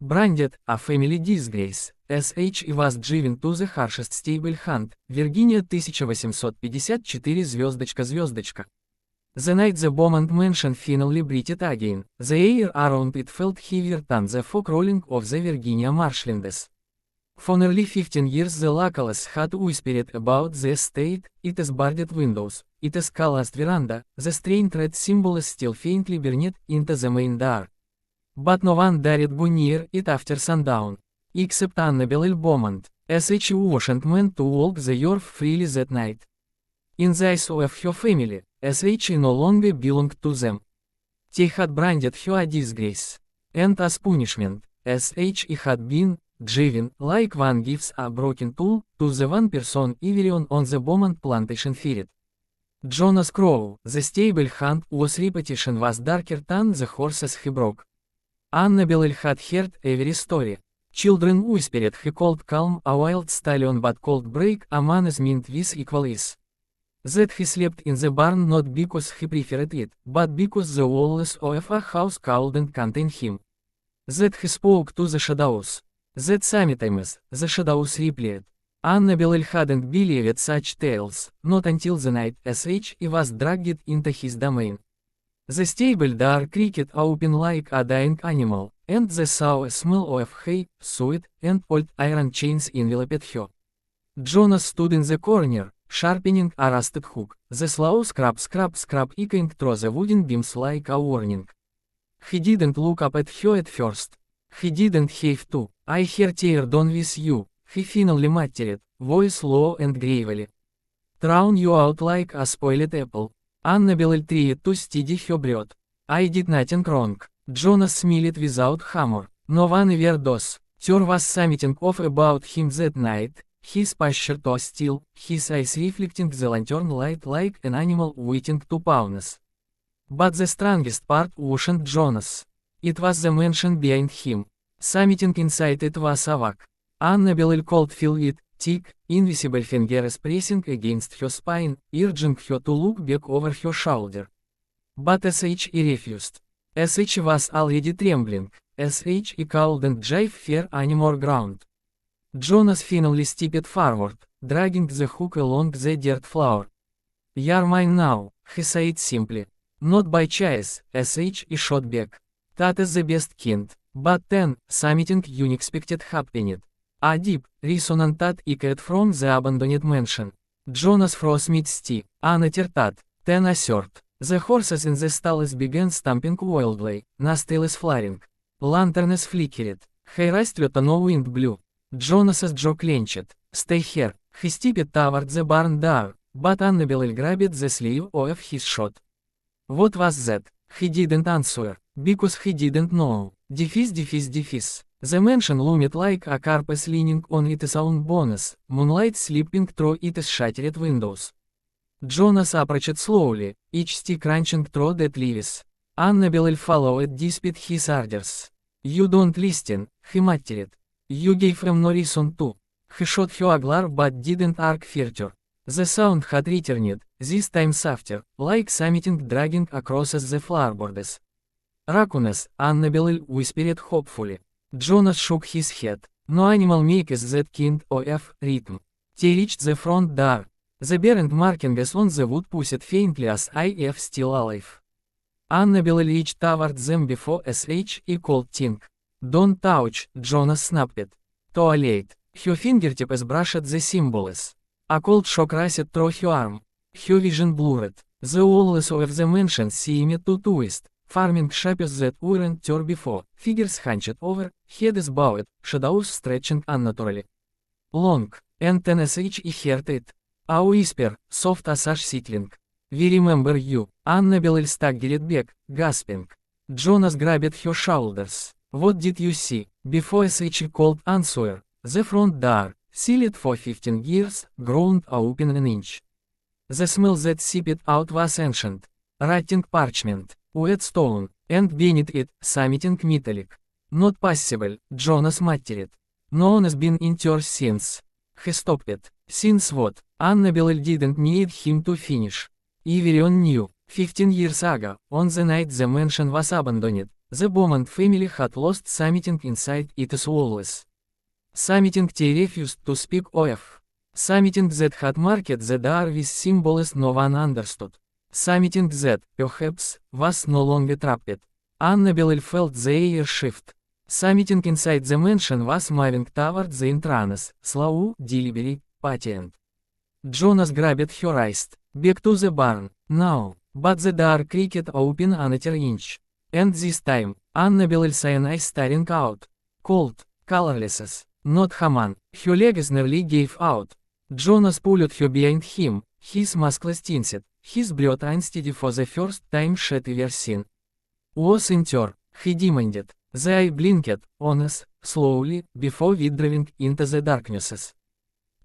Branded, a family disgrace, sh и was driven to the harshest stable hunt, Виргиния 1854 звездочка. The night the bombed mansion finally breathed again, the air around it felt heavier than the fog rolling of the Virginia marshlands. For nearly 15 years the locals had whispered about the estate, its barred windows, its calloused veranda, the strange red symbols still faintly burned into the main door. But no one dared go near it after sundown, except Annabelle Beaumont, sh who wasn't meant to walk the earth freely that night. In the eyes of her family, sh no longer belonged to them. They had branded her a disgrace, and as punishment, sh had been driven, like one gives a broken tool, to the one person everyone on the Beaumont plantation feared. Jonas Crow, the stable hand whose reputation was darker than the horses he broke. Annabelle had heard every story. Children whispered he could calm a wild stallion but could break a man's mind with equal ease. That he slept in the barn not because he preferred it, but because the walls of a house couldn't contain him. That he spoke to the shadows. That sometimes, the shadows replied. Annabelle hadn't believed such tales, not until the night sh was dragged into his domain. The stable door creaked open like a dying animal, and the sour smell of hay, sweat, and old iron chains enveloped her. Jonas stood in the corner, sharpening a rusted hook, the slow scrap echoing through the wooden beams like a warning. He didn't look up at her at first. He didn't have to. I hear tear done with you, he finally muttered, voice low and gravely. Thrown you out like a spoiled apple. Annabelle tried to steady her breath. I did nothing wrong. Jonas smiled without humor. No one ever does. There was something off about him that night, his posture too still, his eyes reflecting the lantern light like an animal waiting to pounce. But the strongest part wasn't Jonas. It was the mansion behind him. Something inside it was awake. Annabelle could feel it, thick, invisible fingers pressing against her spine, urging her to look back over her shoulder. But sh refused. Sh was already trembling. Sh couldn't drive fair any more ground. Jonas finally stepped forward, dragging the hook along the dirt floor. You're mine now, he said simply. Not by choice, sh shot back. That is the best kind. But then, something unexpected happened. A deep, resonant thud echoed from the abandoned mansion. Jonas froze mid-step, another thud, then a third. The horses in the stalls began stamping wildly, nostrils flaring. Lanterns flickered. Hay rustled and no wind blew. Jonas's jaw clenched. Stay here. He stepped toward the barn door, but Annabelle grabbed the sleeve of his shirt. What was that? He didn't answer, because he didn't know. Defis. The mansion loomed like a corpse leaning on its own bones, moonlight slipping through its shattered windows. Jonas approached slowly, each stick crunching through dead leaves. Annabelle followed despite his orders. You don't listen, he muttered. You gave him no reason to. He shot her a glare but didn't arc further. The sound had returned, this time softer, like something dragging across the floorboards. Raccoons, Annabelle whispered hopefully. Jonas shook his head. No animal makes that kind of rhythm. They reached the front door. The burned markings on the wood pushed faintly as if still alive. Annabelle reached toward them before sh called Tink. Don't touch, Jonas snapped. Too late. Her fingertips brushed the symbols. A cold shock raced through her arm. Her vision blurred. The walls of the mansion seemed to twist, forming shapes that weren't there before, figures hunched over, heads bowed, shadows stretching unnaturally long, and then sh heard it. A whisper, soft as ash settling. We remember you. Annabelle staggered back, gasping. Jonas grabbed her shoulders. What did you see? Before sh could answer, the front door, sealed for 15 years, ground open an inch. The smell that seeped out was ancient, rotting parchment, wet stone, and beneath it, something metallic. Not possible, Jonas muttered. No one has been in there since. He stopped. Since what? Annabelle didn't need him to finish. Everyone knew, 15 years ago, on the night the mansion was abandoned, The Beaumont family had lost something inside its walls. Something they refused to speak of. Something that had marked the door with symbols no one understood. Something that, perhaps, was no longer trapped. Annabelle felt the air shift. Something inside the mansion was moving toward the entrance, slow, deliberate, patient. Jonas grabbed her wrist. Back to the barn, now. But the door creaked open another inch. And this time, Annabelle saw an eye staring out. Cold, colorless. Not human. Her legs nearly gave out. Jonas pulled her behind him, his muscles tensed, his breath unsteady for the first time she'd ever seen. Was in her, he demanded. The eye blinked, honest, slowly, before withdrawing into the darknesses.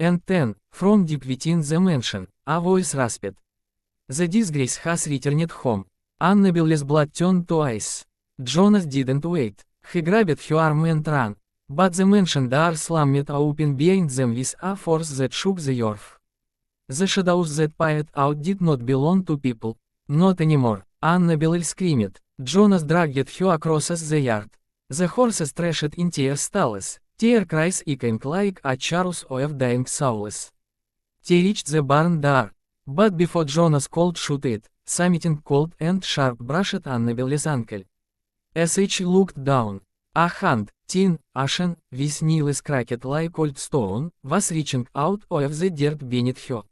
And then, from deep within the mansion, a voice rasped. The disgrace has returned home. Annabelle's blood turned to ice. Jonas didn't wait. He grabbed her arm and ran. But the mansion door slammed open behind them with a force that shook the earth. The shadows that piled out did not belong to people. Not anymore, Annabelle screamed. Jonas dragged her across the yard. The horses thrashed in their stalls, their cries echoing like a chorus of dying souls. They reached the barn door. But before Jonas could shoot it, something cold and sharp brushed Annabelle's ankle. As he looked down, a hand, thin, ashen, with nails cracked like old stone, was reaching out of the dirt beneath her.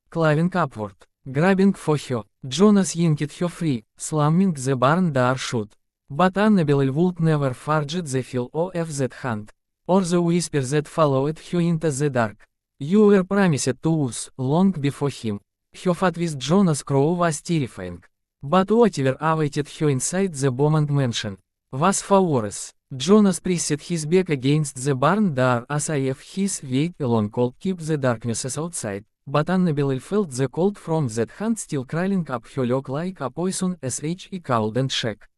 Clawing upward, grabbing for her, Jonas yanked her free, slamming the barn door shut. But Annabelle would never forget the feel of that hand, or the whisper that followed her into the dark. You were promised to us, long before him. Her fight with Jonas Crow was terrifying. But whatever awaited her inside the Beaumont mansion was far worse. Jonas pressed his back against the barn door as if his weight alone could keep the darknesses outside, but Annabelle felt the cold from that hand still crawling up her leg like a poison as he cowed and shook.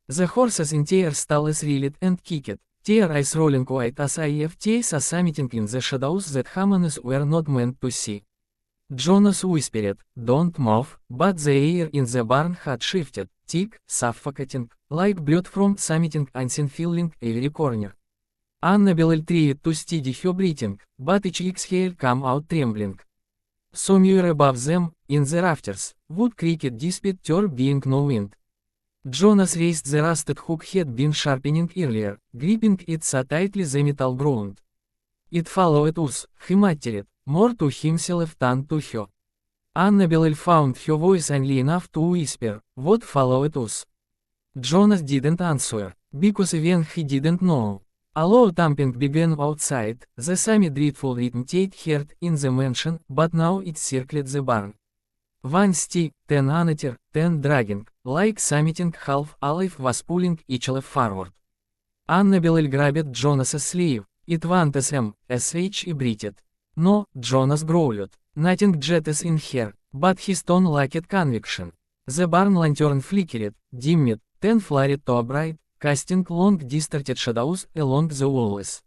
The horses in their stalls reeled and kicked, their eyes rolling wide as if they saw something in the shadows that humans were not meant to see. Jonas whispered, "Don't move," but the air in the barn had shifted, thick, suffocating, like blood from something unseen filling every corner. Annabelle tried to steady her breathing, but each exhale came out trembling. Somewhere above them, in the rafters, wood creaked despite there being no wind. Jonas raised the rusted hook he had been sharpening earlier, gripping it so tightly the metal ground. It followed us, he muttered, more to himself than to her. Annabelle found her voice only enough to whisper, "What followed us?" Jonas didn't answer, because even he didn't know. A low thumping began outside, the same dreadful rhythm they'd heard in the mansion, but now it circled the barn. One stick, then another, then dragging, like something half alive was pulling each other forward. Annabelle grabbed Jonas's sleeve. It wanted him, as he breathed. No, Jonas growled. Nothing jetted in here, but his tone lacked conviction. The barn lantern flickered, dimmed, then flared to bright, casting long distorted shadows along the walls.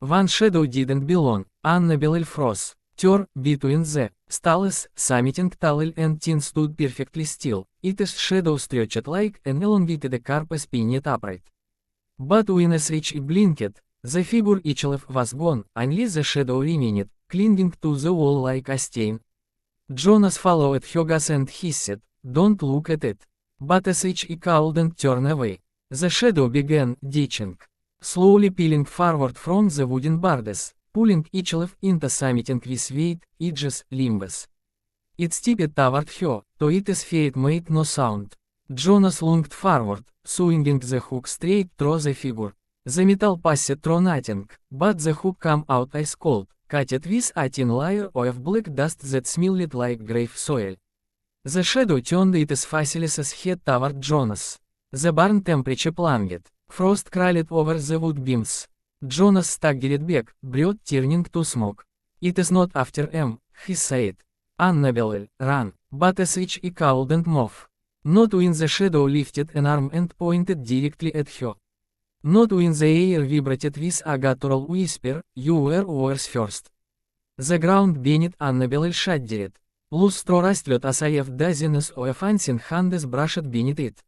One shadow didn't belong. Annabelle froze. There, between the stalls, something tall and thin stood perfectly still, its shadow stretched like an elongated carpet pinned upright. But when as he blinked, the figure itself was gone, only the shadow remained, clinging to the wall like a stain. Jonas followed her gaze and hissed, "Don't look at it." But as he called and turned away, the shadow began ditching, slowly peeling forward from the wooden boards, pulling itself into something with weight, edges, limbs. It stepped toward her, though its feet made no sound. Jonas lunged forward, swinging the hook straight through the figure. The metal passed through nothing, but the hook came out ice cold, coated with a thin layer of black dust that smelled like grave soil. The shadow turned its faceless head toward Jonas. The barn temperature plunged. Frost crawled over the wood beams. Jonas staggered back, breath turning to smoke. "It is not after him," he said. "Annabelle, run!" But as he couldn't move. Not when the shadow lifted an arm and pointed directly at her. Not when the air vibrated with a guttural whisper, "You were ours first." The ground beneath Annabelle shuddered. Loose straw rustled as if dozens of unseen hands brushed beneath it.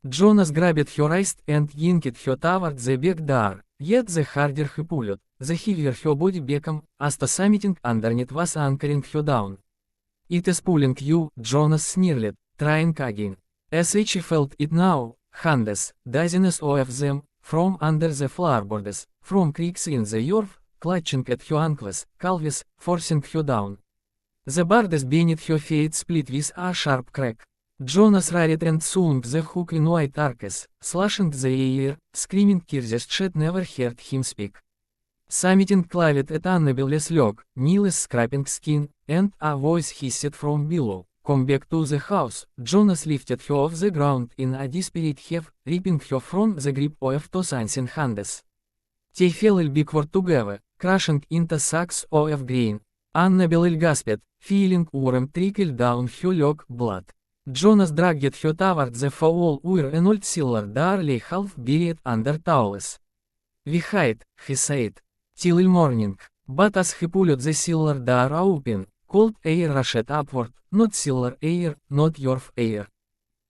Jonas grabbed her wrist and yanked her toward the back door, yet the harder he pulled, the heavier her body became, as the something underneath was anchoring her down. It is pulling you, Jonas snarled, trying again. As she felt it now, hundreds, dozens of them, from under the floorboards, from cracks in the earth, clutching at her ankles, calves, forcing her down. The boards beneath her feet split with a sharp crack. Jonas roared and swung the hook in white arcs, slashing the air, screaming Kirzy's chat never heard him speak. Something clawed at Annabelle's leg, Neil's scraping skin, and a voice hissed from below. Come back to the house. Jonas lifted her off the ground in a desperate heave, ripping her from the grip of two unseen hands. They fell backward together, crashing into sacks of grain. Annabelle gasped, feeling warm trickle down her leg, blood. Jonas dragged her toward the foul where an old cellar door lay half buried under towels. We hide, he said, till morning. But as he pulled the cellar door open, cold air rushed upward, not cellar air, not earth air.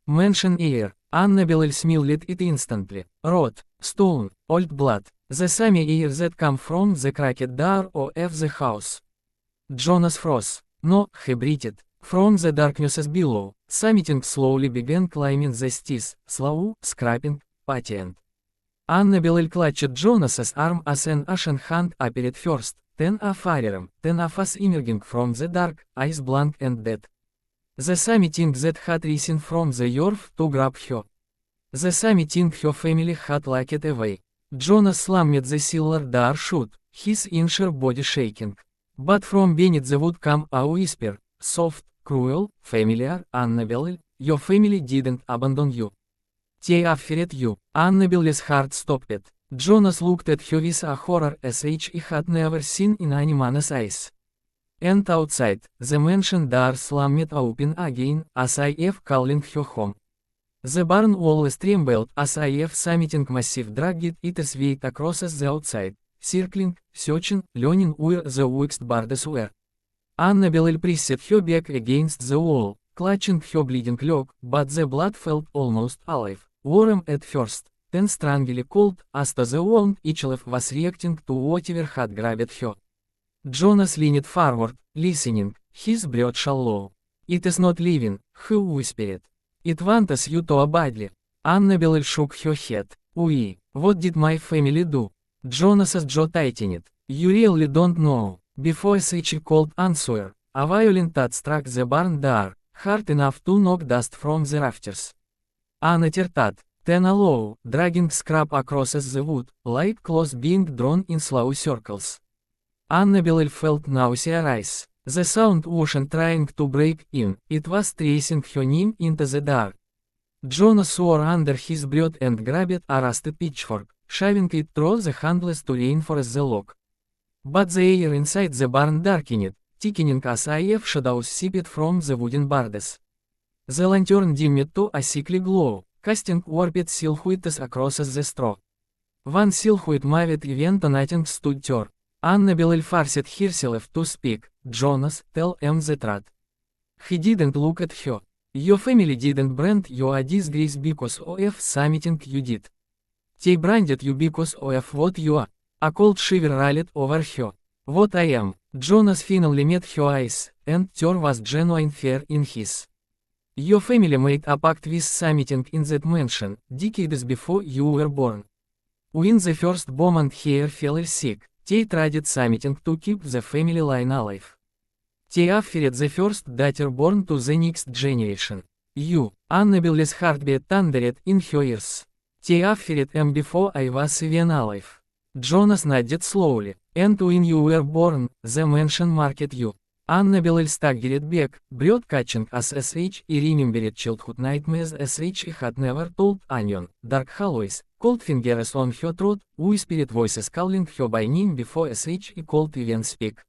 Mansion air. Annabelle smelled it instantly. Rot, stone, old blood, the same air that came from the cracked door of the house. Jonas froze. No, he breathed. From the darkness below, something slowly began climbing the stairs, slow, scraping, patient. Annabelle clutched Jonas's arm as an ashen hand appeared first, then a firearm, then a face emerging from the dark, eyes blank and dead. The same thing that had risen from the earth to grab her. The same thing her family had locked away. Jonas slammed the cellar door shut, his entire body shaking. But from beneath the wood came a whisper, soft, cruel, familiar. Annabelle, your family didn't abandon you. They offered you. Annabelle's heart stopped. Jonas looked at her with a horror as he had never seen in any man's eyes. And outside, the mansion door slammed open again, as if calling her home. The barn wall trembled as if something massive dragged its weight across the outside, circling, searching, learning where the weakest boards were. Annabelle pressed her back against the wall, clutching her bleeding leg, but the blood felt almost alive, warm at first, then strangely cold, as the wound itself was reacting to whatever had grabbed her. Jonas leaned forward, listening, his breath shallow. It is not living, he whispered. It wants you to badly. Annabelle shook her head. What did my family do? Jonas's jaw tightened. You really don't know. Before such a cold answer, a violent thud struck the barn door, hard enough to knock dust from the rafters. Another thud, then a low, dragging scrap across the wood, like claws being drawn in slow circles. Annabelle felt nausea rise. The sound wasn't trying to break in, it was tracing her name into the dark. Jonas swore under his breath and grabbed a rusted pitchfork, shoving it through the handles to reinforce the lock. But the air inside the barn darkened, thickening as if shadows seeped from the wooden boards. The lantern dimmed to a sickly glow, casting warped silhouettes across the straw. One silhouette moved even nothing stood there. Annabelle forced herself to speak. Jonas, tell him the truth. He didn't look at her. Your family didn't brand you a disgrace because of something you did. They branded you because of what you are. A cold shiver rolled over her. What I am. Jonas finally met her eyes, and there was genuine fear in his. Your family made a pact with something in that mansion, decades before you were born. When the first woman here fell sick, they traded something to keep the family line alive. They offered the first daughter born to the next generation. You. Annabelle's heartbeat thundered in her ears. They offered him before I was even alive. Jonas nodded slowly. And when you were born, the mansion marked you. Annabelle staggered back, breath catching as he remembered childhood nightmares as he had never told anyone. Dark hallways, cold fingers on her throat, whispered voices calling her by name before he could even speak.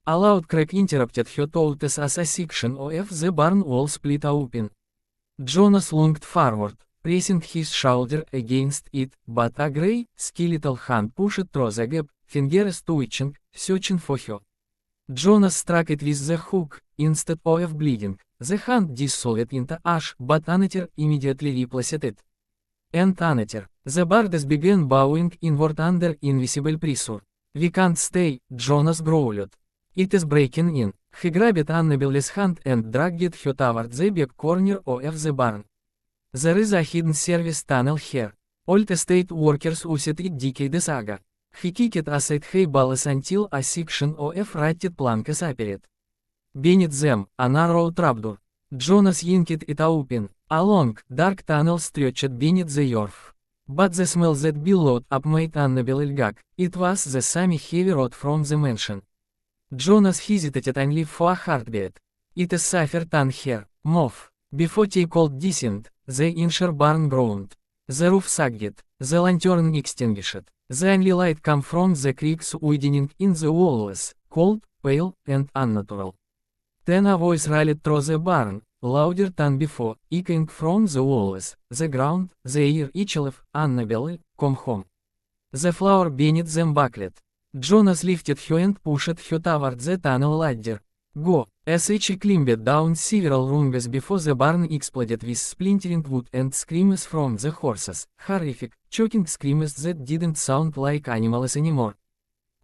A loud crack interrupted her thoughts as a section of the barn wall split open. Jonas lunged forward, pressing his shoulder against it, but a grey, skeletal hand pushed through the gap, fingers twitching, searching for her. Jonas struck it with the hook. Instead of bleeding, the hand dissolved into ash, but another immediately replaced it. and another. The birds began bowing inward under invisible pressure. We can't stay, Jonas growled. It is breaking in. He grabbed Annabelle's hand and dragged her toward the back corner of the barn. There is a hidden service tunnel here. Old estate workers used it decades ago. He kicked aside hay bales until a section of rotted planks appeared. Beneath them, a narrow trapdoor. Jonas yanked it open. A long, dark tunnel stretched beneath the earth. But the smell that billowed up made Annabelle gag. It was the same heavy rot from the mansion. Jonas hesitated only for a heartbeat. It is safer than here, Move. Before they could descend, the inner barn groaned. The roof sagged, the lantern extinguished. The only light came from the cracks widening in the walls, cold, pale, and unnatural. Then a voice rallied through the barn, louder than before, echoing from the walls, the ground, the air itself. Annabelle, come home. The floor beneath them buckled. Jonas lifted her and pushed her toward the tunnel ladder. Go! As he climbed down several rungs before the barn exploded with splintering wood and screams from the horses, horrific, choking screams that didn't sound like animals anymore.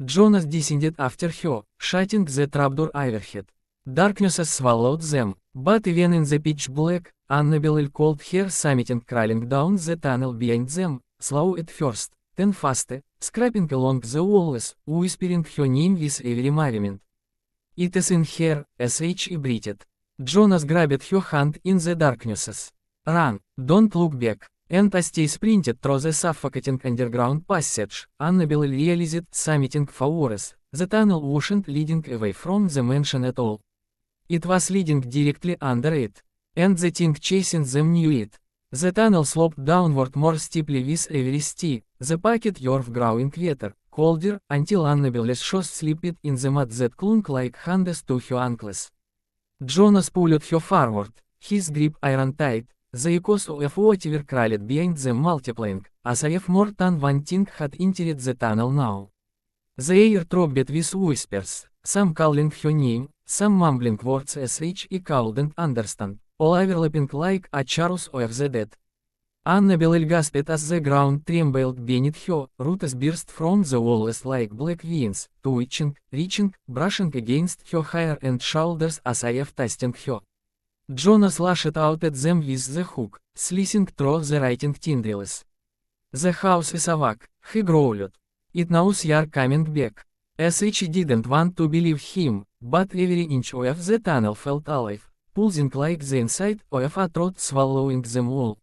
Jonas descended after her, shutting the trapdoor overhead. Darkness swallowed them, but even in the pitch black, Annabelle could hear something crawling down the tunnel behind them, slow at first, then faster, scraping along the walls, whispering her name with every movement. It is in here, he breathed. Jonas grabbed her hand in the darknesses. Run, don't look back. And as they sprinted through the suffocating underground passage, Annabelle realized something furious. The tunnel wasn't leading away from the mansion at all. It was leading directly under it. And the thing chasing them knew it. The tunnel sloped downward more steeply with every step, the packed earth growing wetter, colder, until Annabelle's shoes slipped in the mud that clung like hands to her ankles. Jonas pulled her forward, his grip iron-tight, the echoes of whatever crawled behind them multiplying, as if more than one thing had entered the tunnel now. The air throbbed with whispers, some calling her name, some mumbling words he couldn't understand, all overlapping like a chorus of the dead. Annabelle gasped as the ground trembled beneath her, roots burst from the walls like black veins, twitching, reaching, brushing against her hair and shoulders as if testing her. Jonas lashed out at them with the hook, slicing through the rotting tendrils. The house is awake, he growled. It knows you're coming back. He didn't want to believe him, but every inch of the tunnel felt alive, pulsing like the inside of a throat swallowing them all.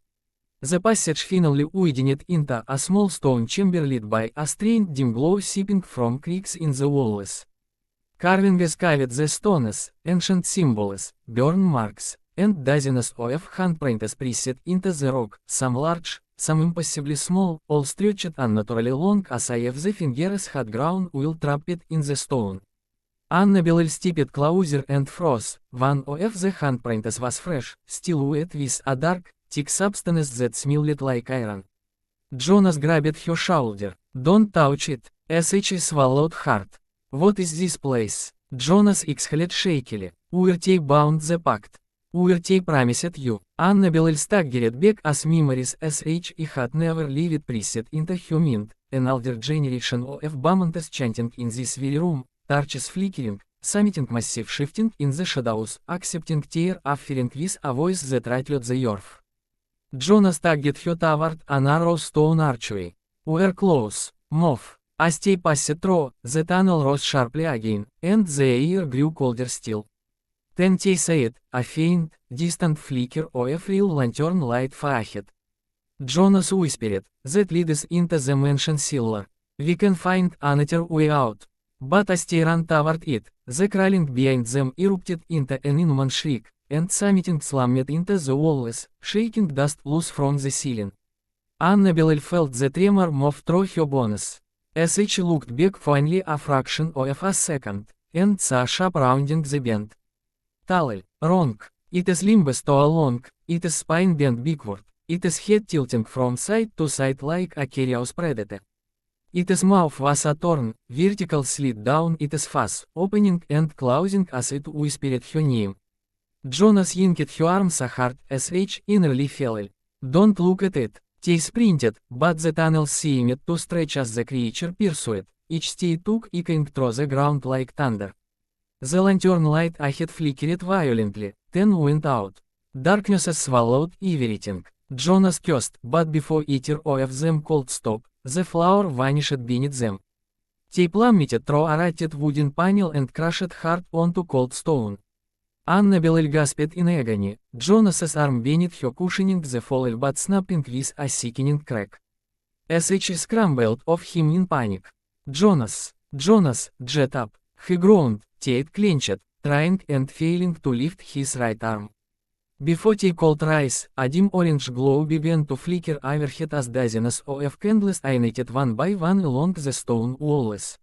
The passage finally widened into a small stone chamber lit by a strange dim glow seeping from cracks in the walls. Carvings carved the stones, ancient symbols, burn marks, and dozens of handprints pressed into the rock, some large, some impossibly small, all stretched unnaturally long as if the fingers had grown oil trapped in the stone. Annabelle stepped closer and froze. One of the handprints was fresh, still wet with a dark, thick substance that smelled like iron. Jonas grabbed her shoulder. Don't touch it. He swallowed hard. What is this place? Jonas exhaled shakily. They bound the pact. They promised you. Annabelle staggered back as memories he had never lived pressed into her mind. An older generation of Bamantes chanting in this very room, torches flickering, something massive shifting in the shadows, accepting their offering with a voice that rattled the earth. Jonas tugged her toward a narrow stone archway. We're close, Move. As they passed through, the tunnel rose sharply again, and the air grew colder still. Then they said, a faint, distant flicker of real lantern light far ahead. Jonas whispered, that leads into the mansion cellar. We can find another way out. But as they ran toward it, the crawling behind them erupted into an inhuman shriek, and something slammed into the walls, shaking dust loose from the ceiling. Annabelle felt the tremor move through her bones. She looked back for only a fraction of a second, and saw a sharp rounding the bend. Tall, wrong. It is limbs too long, it is spine bent backward, it is head tilting from side to side like a curious predator. Its mouth was a torn, vertical slit down its face, opening and closing as it whispered her name. Jonas yanked her arms so hard he innerly fell. Don't look at it. They sprinted, but the tunnel seemed to stretch as the creature pursued. Each they took echoing through the ground like thunder. The lantern light ahead flickered violently, then went out. Darkness swallowed everything. Jonas cursed, but before either of them could stop, the flower vanished beneath them. They plummeted through a rotted wooden panel and crashed hard onto cold stone. Annabelle gasped in agony. Jonas's arm beneath her cushioning the fall but snapping with a sickening crack. She scrambled off him in panic. Jonas, get up. He groaned, teeth clenched, trying and failing to lift his right arm. Before they could rise, a dim orange glow began to flicker overhead as dozens of candles ignited one by one along the stone walls.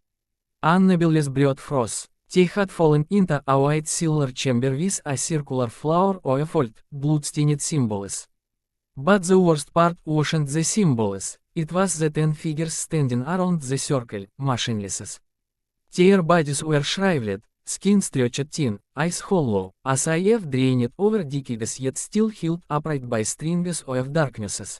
Annabelle's breath froze. They had fallen into a white silver chamber with a circular flower of old, blood-stained symbols. But the worst part wasn't the symbols, it was the 10 figures standing around the circle, motionless. Their bodies were shriveled, skin stretched thin, eyes hollow, as if drained over decades yet still held upright by strings of darknesses.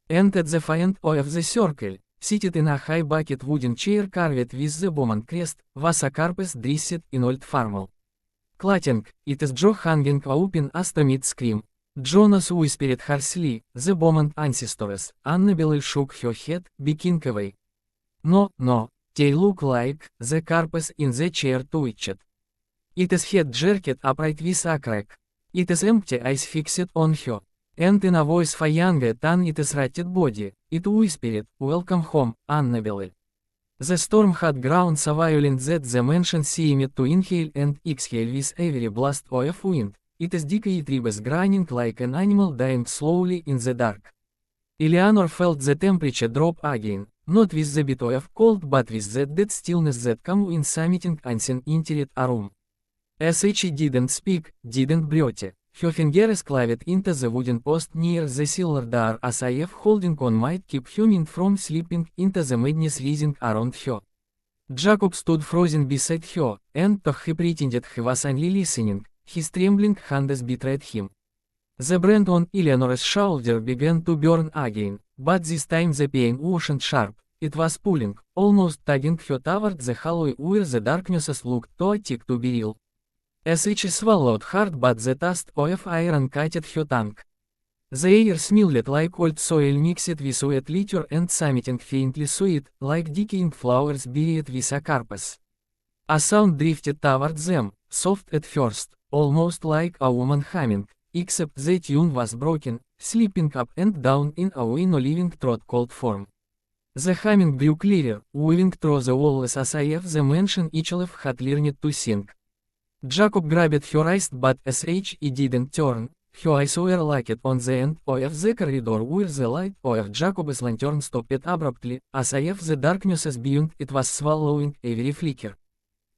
And at the far end of the circle, seated in a high bucket wooden chair carved with the Bowman crest, was a corpse dressed in old formal clothing. Its jaw hanging open as to mid-scream. Jonas whispered harshly, "The Bowman ancestors." Annabelle shook her head, backing away. No, they look like the corpse in the chair twitched. Its head jerked upright with a crack. Its empty eyes fixed on her. And in a voice far younger than its rotted body, it whispered, "Welcome home, Annabelle." The storm had grown so violent that the mansion seemed to inhale and exhale with every blast of wind, its decayed ribs grinding like an animal dying slowly in the dark. Eleanor felt the temperature drop again, not with the bit of cold but with that dead stillness that comes when something unseen entered a room. She didn't speak, didn't breathe. Her fingers clawed into the wooden post near the silver door as if holding on might keep her mind from slipping into the madness rising around her. Jacob stood frozen beside her, and though he pretended he was only listening, his trembling hands betrayed him. The brand on Eleanor's shoulder began to burn again, but this time the pain wasn't sharp, it was pulling, almost tugging her toward the hollow where the darkness looked too thick to be real. She swallowed hard but the taste of iron cut her tongue. The air smelled like old soil mixed with wet litter and something faintly sweet, like decaying flowers buried with a corpse. A sound drifted toward them, soft at first, almost like a woman humming, except the tune was broken, slipping up and down in a way no living throat could form. The humming grew clearer, weaving through the walls as if the mansion itself had learned to sing. Jacob grabbed her wrist but he didn't turn. Her eyes were locked on the end of the corridor where the light of Jacob's lantern stopped abruptly, as if the darkness beyond it was swallowing every flicker.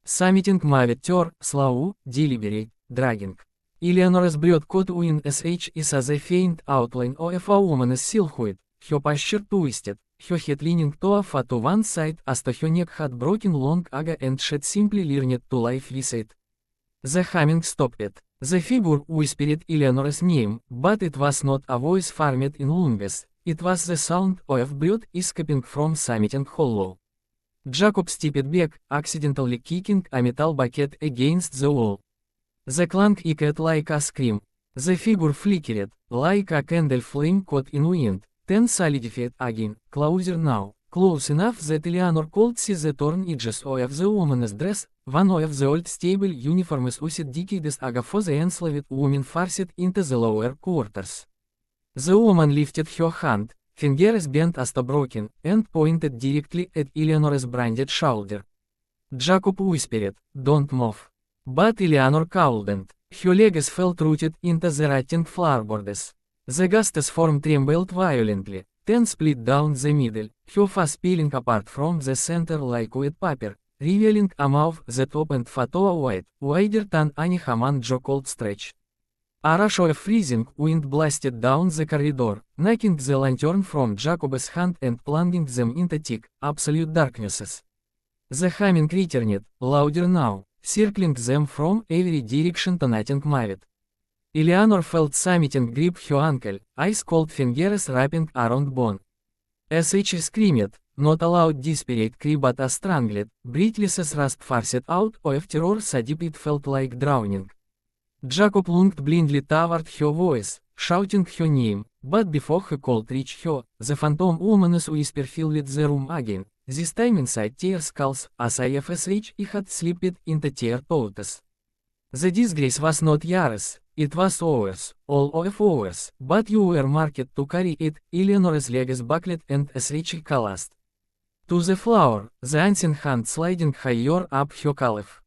Something moved her, slow, deliberate, dragging. Eleanor's breath caught in she saw the faint outline of a woman's silhouette, her posture twisted, her head leaning too far to one side as though her neck had broken long ago and she'd simply learned to live with it. The humming stopped. The figure whispered Eleanor's name, but it was not a voice formed in lungs, it was the sound of blood escaping from something hollow. Jacob stepped back, accidentally kicking a metal bucket against the wall. The clank echoed like a scream. The figure flickered, like a candle flame caught in wind, then solidified again, closer now, close enough that Eleanor could see the torn edges of the woman's dress. One of the old stable uniforms used decades ago for the enslaved women forced into the lower quarters. The woman lifted her hand, fingers bent as though broken, and pointed directly at Eleanor's branded shoulder. Jacob whispered, "Don't move." But Eleanor couldn't. Her legs felt rooted into the rotting floorboards. The gustus form trembled violently, then split down the middle, her face peeling apart from the center like wet paper, revealing a mouth that opened far too wide, wider than any human jaw could stretch. A rush of freezing wind blasted down the corridor, knocking the lantern from Jacob's hand and plunging them into thick, absolute darknesses. The humming returned, louder now, circling them from every direction to nothing moved. Eleanor felt something grip her ankle, ice cold fingers wrapping around bone. As she screamed, not aloud desperate cry but a strangled, breathless rasp farced out of terror so deep it felt like drowning. Jacob looked blindly toward her voice, shouting her name, but before he could reach her, the phantom ominous whisper filled the room again, this time inside tear skulls, as if he had slipped into tear thoughts. The disgrace was not yours, it was ours, all of ours, but you were marked to carry it. Eleanor's legs buckled and as she collapsed to the floor, the unseen hand sliding higher up her calf.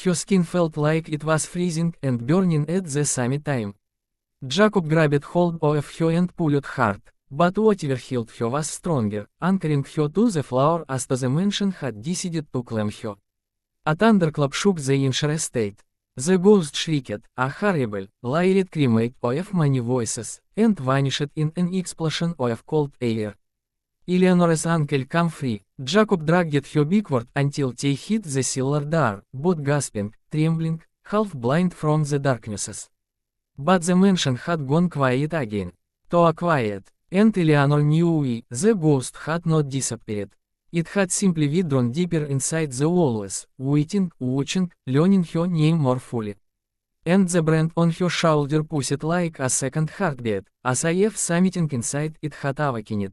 Her skin felt like it was freezing and burning at the same time. Jacob grabbed hold of her and pulled hard, but whatever held her was stronger, anchoring her to the floor as the mansion had decided to claim her. A thunderclap shook the entire estate. The ghost shrieked, a horrible, lurid cry made of many voices, and vanished in an explosion of cold air. Eleanor's ankle came free. Jacob dragged her backward until they hit the cellar door, both gasping, trembling, half-blind from the darknesses. But the mansion had gone quiet again. Too quiet, and Eleanor knew the ghost had not disappeared. It had simply withdrawn deeper inside the walls, waiting, watching, learning her name more fully. And the brand on her shoulder pulsed like a second heartbeat, as if something inside it had awakened.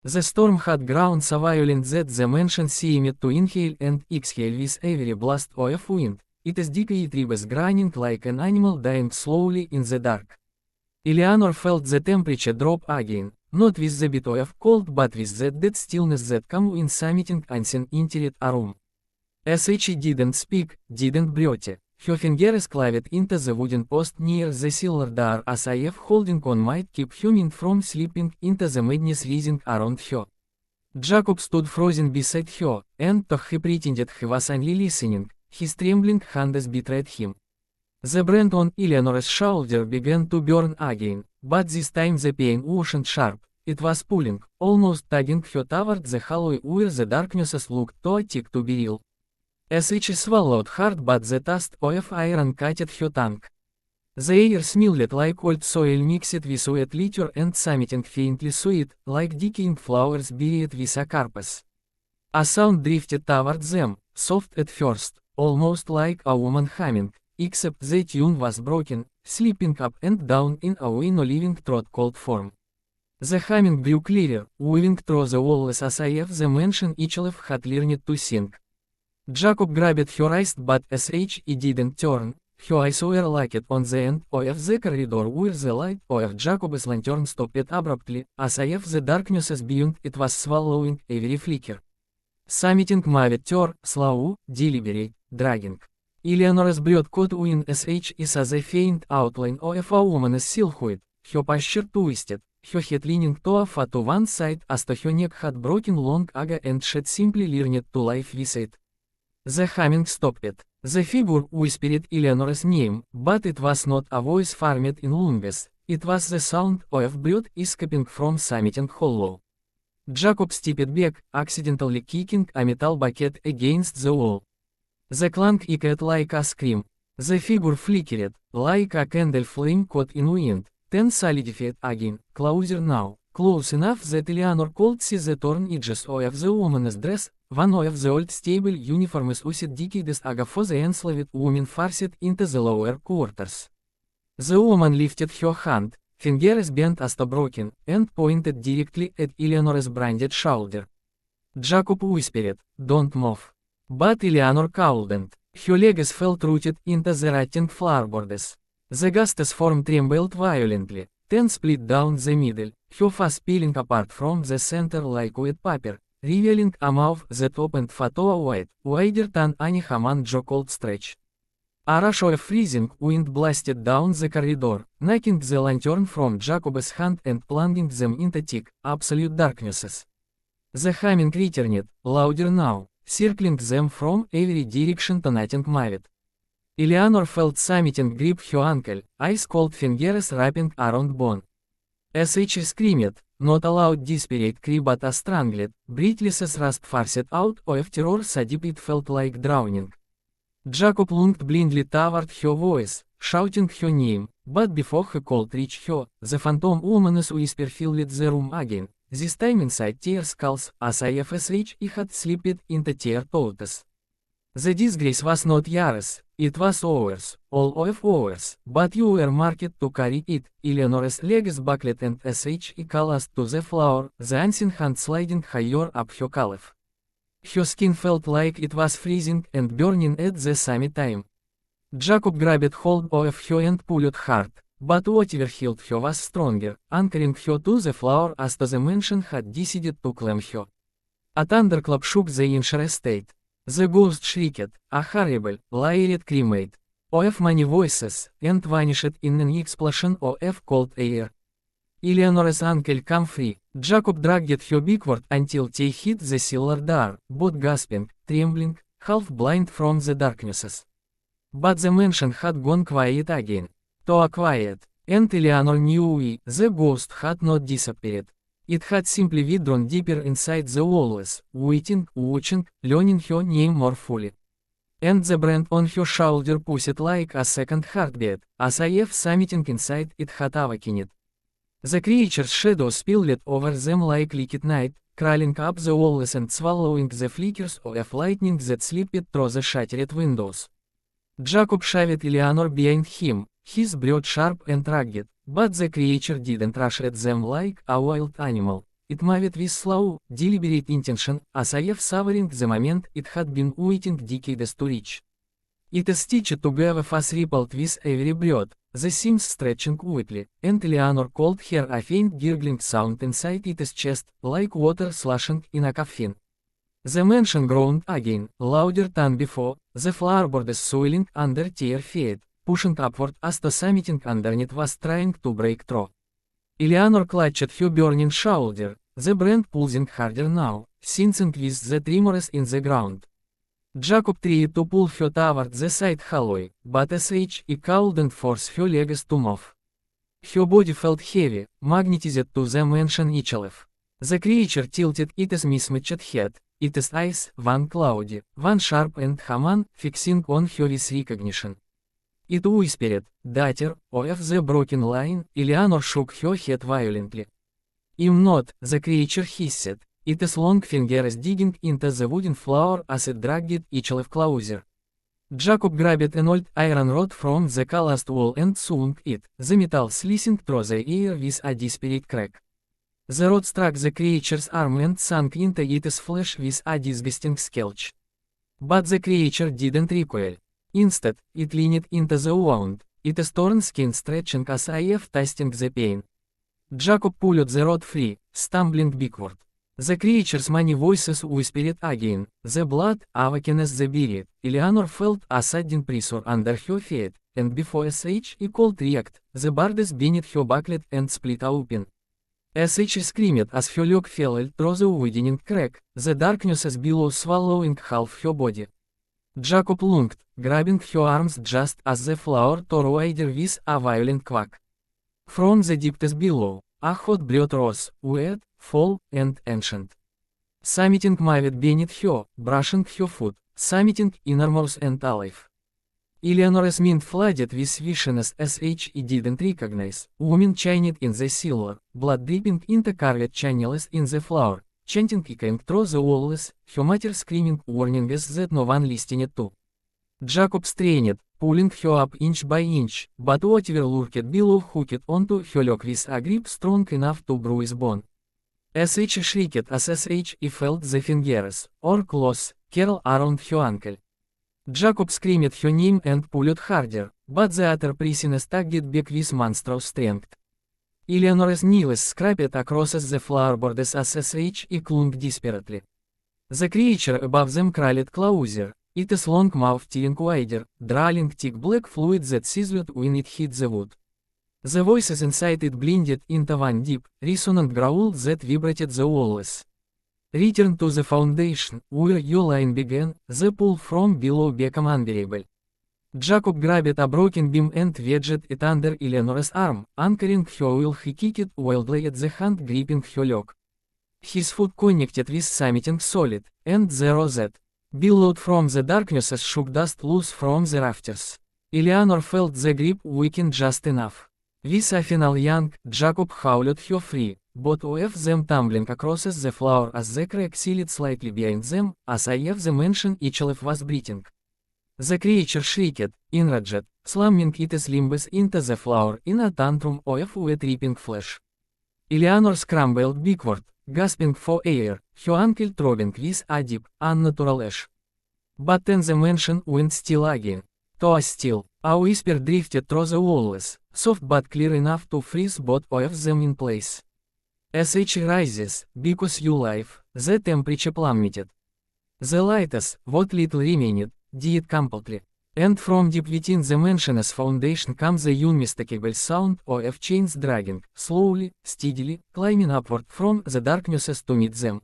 The storm had grown so violent that the mansion seemed to inhale and exhale with every blast of wind. Its decayed ribs grinding like an animal dying slowly in the dark. Eleanor felt the temperature drop again, not with the bit of cold but with that dead stillness that comes when something unseen entered a room. As she didn't speak, didn't breathe, her fingers clawed into the wooden post near the cellar door as if holding on might keep her from slipping into the madness rising around her. Jacob stood frozen beside her, and though he pretended he was only listening, his trembling hands betrayed him. The brand on Eleanor's shoulder began to burn again, but this time the pain wasn't sharp, it was pulling, almost tugging her toward the hollow where the darknesses looked too thick to be real. As she swallowed hard but the taste of iron cut her tongue. The air smelled like old soil mixed with wet litter and something faintly sweet, like decaying flowers buried with a carpus. A sound drifted toward them, soft at first, almost like a woman humming, except the tune was broken, slipping up and down in a way no living throat could form. The humming grew clearer, weaving through the walls as if the mansion itself had learned to sing. Jacob grabbed her wrist but as he didn't turn, her eyes were locked on the end of the corridor where the light of Jacob's lantern stopped abruptly, as if the darknesses beyond it was swallowing every flicker. Something moved her, slow, deliberate, dragging. Eleanor's breath caught in as saw the faint outline of a woman's silhouette, her posture twisted, her head leaning too far to one side as though her neck had broken long ago and she'd simply learned to live with it. The humming stopped. The figure whispered Eleanor's name, but it was not a voice formed in lungs, it was the sound of breath escaping from something hollow. Jacob stepped back, accidentally kicking a metal bucket against the wall. The clang echoed like a scream. The figure flickered, like a candle flame caught in wind, then solidified again, closer now, close enough that Eleanor could see the torn edges of the woman's dress. One of the old stable uniforms used decades ago for the enslaved women forced into the lower quarters. The woman lifted her hand, fingers bent as though broken, and pointed directly at Eleanor's branded shoulder. Jacob whispered, "Don't move." But Eleanor couldn't. Her legs felt rooted into the rotting floorboards. The gustus form trembled violently, then split down the middle, her face peeling apart from the center like wet paper, revealing a mouth that opened far too wide, wider than any human jaw could stretch. A rush of freezing wind blasted down the corridor, knocking the lantern from Jacob's hand and plunging them into thick, absolute darknesses. The humming returned, louder now, circling them from every direction to nothing moved. Eleanor felt something grip her ankle, ice-cold fingers wrapping around bone. As she screamed, not a loud desperate cry but a strangled, breathless rasp farced out of terror so deep it felt like drowning. Jacob looked blindly toward her voice, shouting her name, but before her cold reached her, the phantom ominous whisper filled the room again, this time inside tear skulls, as if it had slipped into tear thoughts. The disgrace was not yours, it was ours, all of ours, but you were marked to carry it. Eleanor's legs buckled and collapsed to the floor, the unseen hand sliding higher up her calf. Her skin felt like it was freezing and burning at the same time. Jacob grabbed hold of her and pulled hard, but whatever held her was stronger, anchoring her to the floor as the mansion had decided to claim her. A thunderclap shook the entire estate. The ghost shrieked, a horrible, layered cremate, of many voices, and vanished in an explosion of cold air. Eleanor's ankle came free. Jacob dragged her backward until they hit the cellar door, both gasping, trembling, half-blind from the darknesses. But the mansion had gone quiet again. Too quiet, and Eleanor knew the ghost had not disappeared. It had simply withdrawn deeper inside the walls, waiting, watching, learning her name more fully. And the brand on her shoulder pulsed like a second heartbeat, as if something inside it had awakened. The creature's shadow spilled over them like liquid night, crawling up the walls and swallowing the flickers of lightning that slipped through the shattered windows. Jacob shoved Eleanor behind him, his breath sharp and rugged, but the creature didn't rush at them like a wild animal. It moved with slow, deliberate intention, as if savoring the moment it had been waiting decades to reach. It stitched together fast rippled with every breath, the seams stretching weakly, and Eleanor could hear a faint gurgling sound inside its chest, like water slushing in a coffin. The mansion groaned again, louder than before, the floorboards swelling under their feet, pushing upward as though something underneath was trying to break through. Eleanor clutched her burning shoulder, the brand pulsing harder now, sinking with the tremors in the ground. Jacob tried to pull her toward the side hallway, but he couldn't force her legs to move. Her body felt heavy, magnetized to the mansion itself. The creature tilted its mismatched head, its eyes, one cloudy, one sharp and human, fixing on her with recognition. It whispered, "Daughter of the broken line." Eleanor shook her head violently. "I'm not," the creature hissed, its long fingers digging into the wooden floor as it dragged itself closer. Jacob grabbed an old iron rod from the collapsed wall and swung it, the metal slicing through the air with a desperate crack. The rod struck the creature's arm and sank into its flesh with a disgusting squelch. But the creature didn't recoil. Instead, it leaned into the wound, its torn skin stretching as if tasting the pain. Jacob pulled the rod free, stumbling backward. The creature's many voices whispered again, the blood, awakens the buried. Eleanor felt a sudden pressure under her feet, and before she could react, the boards beneath her buckled and split open. She screamed as her leg fell through the widening crack, the darkness below swallowing half her body. Jacob lunged, grabbing her arms just as the floor tore wider with a violent quack. From the depths below, a hot breath rose, wet, foul, and ancient. Something moved beneath her, brushing her foot, something enormous and alive. Eleanor's mind flooded with visions she didn't recognize, women chained in the cellar, blood dripping into carved channels in the floor, chanting echoing through the walls, her mother screaming warnings that no one listened to. Jacob strained, pulling her up inch by inch, but whatever lurked below hooked onto her leg with a grip strong enough to bruise bone. She shrieked as she felt the fingers, or claws, curl around her ankle. Jacob screamed her name and pulled harder, but the other prisoners tugged back with monstrous strength. Eleanor's knees scraped across the floorboards as she clung desperately. The creature above them crawled closer, its long mouth tearing wider, drawling thick black fluid that sizzled when it hit the wood. The voices inside it blended into one deep, resonant growl that vibrated the walls. "Return to the foundation, where your line began." The pull from below became unbearable. Jacob grabbed a broken beam and wedged it under Eleanor's arm, anchoring her while he kicked wildly at the hand gripping her leg. His foot connected with something solid, and the rosette, billowed from the darkness as shook dust loose from the rafters. Eleanor felt the grip weakened just enough. This final young, Jacob howled her free, both of them tumbling across the floor as the crack sealed slightly behind them, as if the mansion itself was breathing. The creature shrieked, enraged, slamming its limbs into the floor in a tantrum of wet ripping flesh. Eleanor scrambled backward, gasping for air, her ankle throbbing with a deep, unnatural ash. But then the mansion went still again. Too still, a whisper drifted through the walls, soft but clear enough to freeze both of them in place. As each rises, because you live, the temperature plummeted. The lights, what little remained, did completely. And from deep within the mansion's foundation comes the unmistakable sound of chains dragging, slowly, steadily, climbing upward from the darknesses to meet them.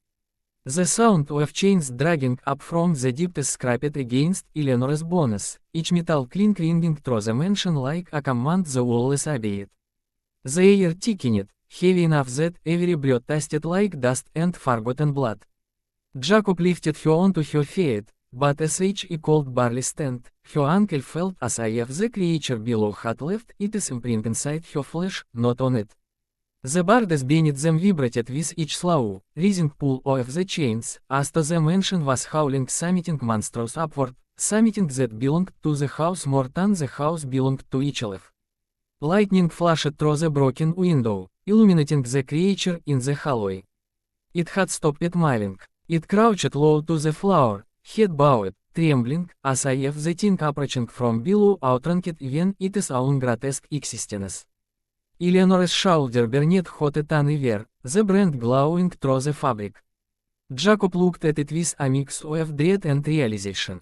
The sound of chains dragging up from the depths scraped against Eleanor's bones, each metal clink ringing through the mansion like a command the walls obeyed. The air thickened, heavy enough that every breath tasted like dust and forgotten blood. Jacob lifted her onto her feet, but as each cold barely stand, her ankle felt as if the creature below had left its imprint inside her flesh, not on it. The bars beneath them vibrated with each slow, rising pull of the chains, as the mansion was howling, summiting monstrous upward, summiting that belonged to the house more than the house belonged to itself. Lightning flashed through the broken window, illuminating the creature in the hallway. It had stopped moving. It crouched low to the floor, head bowed, trembling, as if the thing approaching from below outranked even its own grotesque existence. Eleanor's shoulder burned hot than ever, the brand glowing through the fabric. Jacob looked at it with a mix of dread and realization.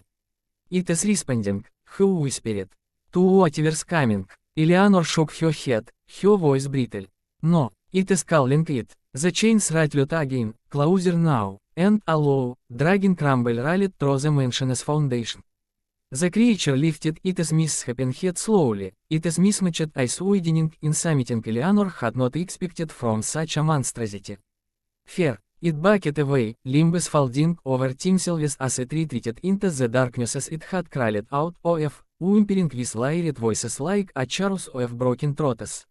"It is responding," he whispered. "To whatever's coming." Eleanor shook her head, her voice brittle. "No, it is calling it." The chains rattled again, closer now, and a low, dragging rumble rallied through the mansion's foundation. The creature lifted its misshapen head slowly, its mismatched eyes widening in something Eleanor had not expected from such a monstrosity. Fear. It backed away, limbs folding over themselves as it retreated into the darkness as it had crawled out of, whimpering with layered voices like a chorus of broken throats.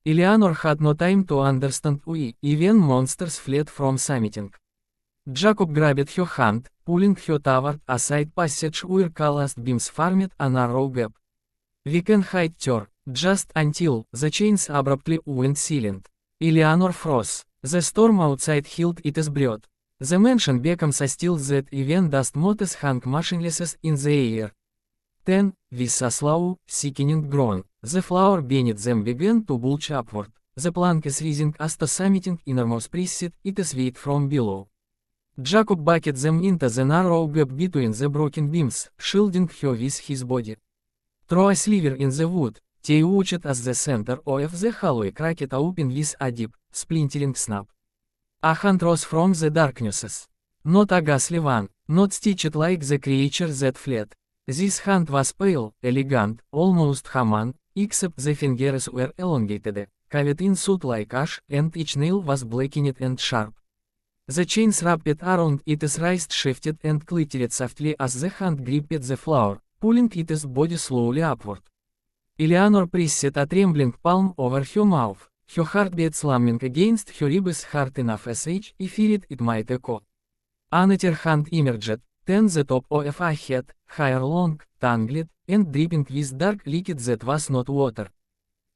Eleanor had no time to understand why even monsters fled from something. Jacob grabbed her hand, pulling her toward a side passage where calloused beams formed a narrow gap. "We can hide her," just until the chains abruptly went silent. Eleanor froze. The storm outside held its breath. The mansion became so still that even dust motes hung motionless in the air. Then, with a slow, sickening groan, the floor beneath them began to bulge upward, the planks rising as to something enormous pressed its weight from below. Jacob bucketed them into the narrow gap between the broken beams, shielding her with his body. Through a sliver in the wood, they watched as the center of the hallway cracked open with a deep, splintering snap. A hand rose from the darknesses. Not a ghastly one, not stitched like the creature that fled. This hand was pale, elegant, almost human, except the fingers were elongated, covered in soot like ash, and each nail was blackened and sharp. The chains wrapped around its wrist shifted and clattered softly as the hand gripped the floor, pulling its body slowly upward. Eleanor pressed a trembling palm over her mouth, her heartbeat slamming against her ribs hard enough as each feared it might echo. Another hand emerged, then the top of a head, hair long, tangled, and dripping with dark liquid that was not water.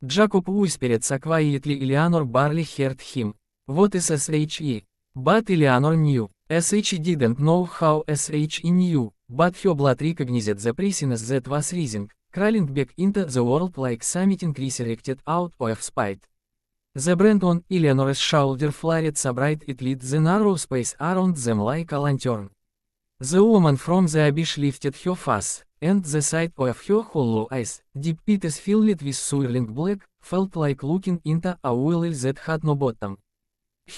Jacob whispered so quietly Eleanor barely heard him. "What is SHE?" But Eleanor knew. SHE didn't know how SHE knew, but her blood recognized the presence that was rising, crawling back into the world like something resurrected out of spite. The brand on Eleanor's shoulder flared so bright it lit the narrow space around them like a lantern. The woman from the abyss lifted her face, and the sight of her hollow eyes, deep pits filled with swirling black, felt like looking into a well that had no bottom.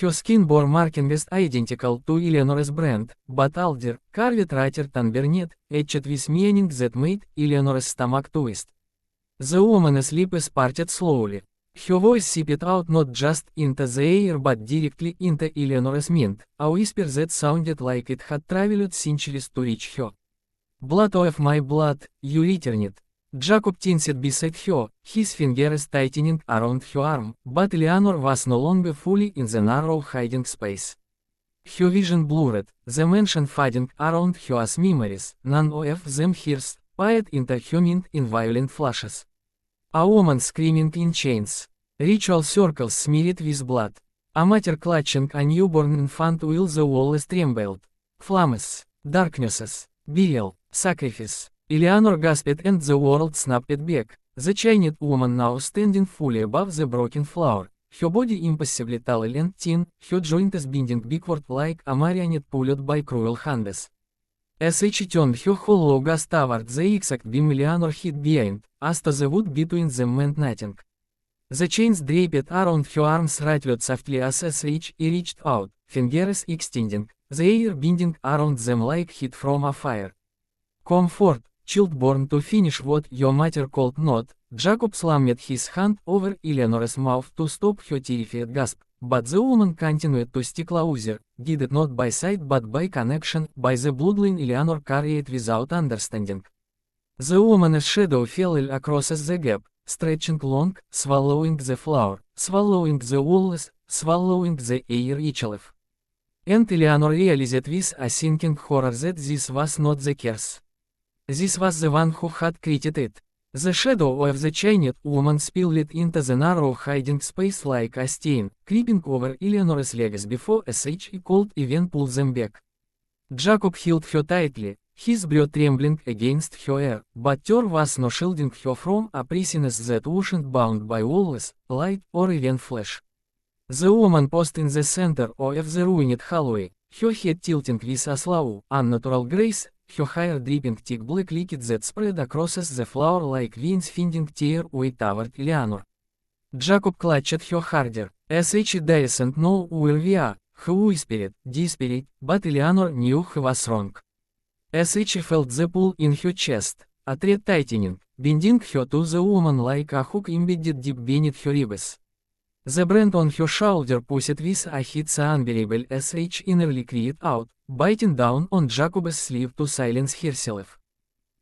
Her skin bore markings identical to Eleanor's brand, but older, carved rather than burned, etched with meaning that made Eleanor's stomach twist. The woman's lips parted slowly. Her voice seeped out not just into the air but directly into Eleanor's mind, a whisper that sounded like it had traveled centuries to reach her. "Blood of my blood, you returned." Jacob tinsed beside her, his fingers tightening around her arm, but Eleanor was no longer fully in the narrow hiding space. Her vision blurred, the mansion fading around her as memories, none of them hers, piled into her mind in violent flashes. A woman screaming in chains. Ritual circles smeared with blood. A mother clutching a newborn infant while the walls trembled. Flames, darknesses, burial, sacrifice. Eleanor gasped and the world snapped back. The chained woman now standing fully above the broken floor. Her body impassively tall and thin, her joints bending backward like a marionette pulled by cruel hands. As she turned her hollow gaze toward the exact beam Eleanor hid behind, as to the wood between them meant nothing. The chains draped around her arms rattled softly as she reached out, fingers extending, the air bending around them like heat from a fire. Comfort, child born to finish what your mother called not. Jacob slammed his hand over Eleanor's mouth to stop her terrified gasp, but the woman continued to stick closer, guided not by sight but by connection, by the bloodline Eleanor carried without understanding. The woman's shadow fell across the gap, stretching long, swallowing the floor, swallowing the walls, swallowing the air itself. And Eleanor realized with a sinking horror that this was not the curse. This was the one who had created it. The shadow of the chained woman spilled into the narrow hiding space like a stain, creeping over Eleanor's legs before she could even pull them back. Jacob held her tightly, his breath trembling against her ear, but there was no shielding her from a prisoness that wasn't bound by walls, light, or even flesh. The woman paused in the center of the ruined hallway, her head tilting with a slow, unnatural grace, her hair dripping thick black liquid that spread across the floor like veins finding their way toward Eleanor. Jacob clutched her harder. As she doesn't know where we are, he whispered, desperate, but Eleanor knew he was wrong. As she felt the pull in her chest, a thread tightening, bending her to the woman like a hook embedded deep beneath her ribs. The brand on her shoulder pushed with a hit so unbearable as she innerly cried out, biting down on Jacob's sleeve to silence herself.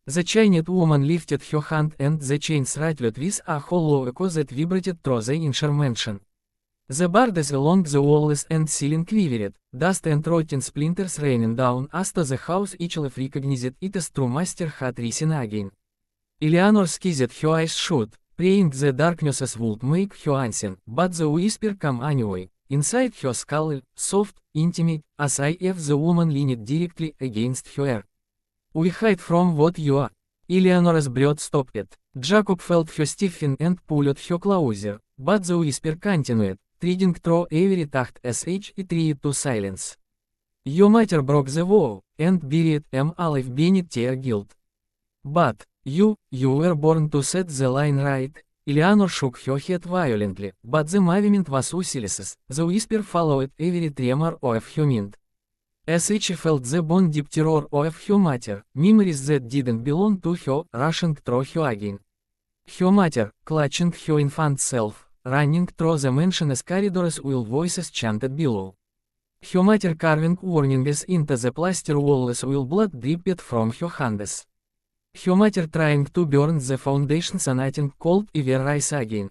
The chained woman lifted her hand and the chains rattled with a hollow echo that vibrated through the entire mansion. The bars along the walls and ceiling quivered, dust and rotten splinters raining down as to the house itself recognized its true master had risen again. Eleanor squeezed her eyes shut, praying the darknesses would make her unseen, but the whisper came anyway, inside her skull, soft, intimate, as if the woman leaned directly against her ear. "We hide from what you are." Eleanor's breath stopped. Jacob felt her stiffen and pulled her closer, but the whisper continued, threading through every thought as she tried to silence. "Your mother broke the vow, and buried him alive beneath their guilt. But, you were born to set the line right." Eleanor shook her head violently, but the movement was useless. The whisper followed every tremor of her mind. As she felt the bone deep terror of her mother, memories that didn't belong to her rushing through her again. Her mother, clutching her infant self, running through the mansion's corridors while voices chanted below. Her mother carving warnings into the plaster walls while blood dripped from her hands. Her mother trying to burn the foundation so nothing could ever rise again.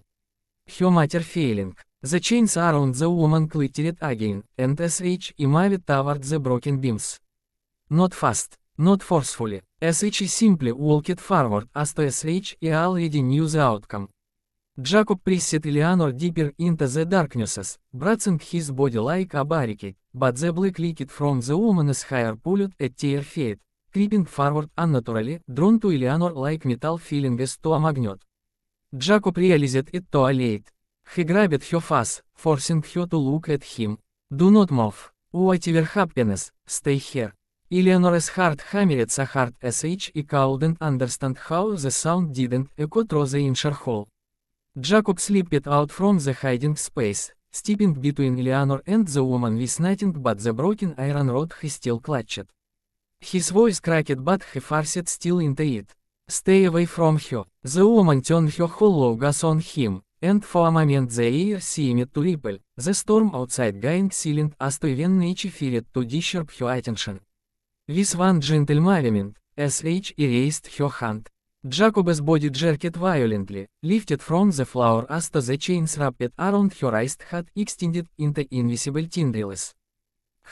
Her mother failing. The chains around the woman clattered again, and she moved toward the broken beams. Not fast, not forcefully, she simply walked forward as to she already knew the outcome. Jacob pressed Eleanor deeper into the darknesses, bracing his body like a barricade, but the black liquid from the woman's hair pulled at their feet, creeping forward unnaturally, drawn to Eleanor like metal fillings to a magnet. Jacob realized it too late. He grabbed her face, forcing her to look at him. "Do not move. Whatever happens, stay here." Eleanor's heart hammered so hard as she couldn't understand how the sound didn't echo through the inner hall. Jacob slipped out from the hiding space, stepping between Eleanor and the woman with nothing but the broken iron rod he still clutched. His voice cracked but he forced still into it. "Stay away from her." The woman turned her hollow gaze on him, and for a moment the air seemed to ripple, the storm outside gaining ceiling as to even nature feared to disturb her attention. With one gentle movement, she erased her hand. Jacob's body jerked violently, lifted from the floor as the chains wrapped around her wrist had extended into invisible tendrils.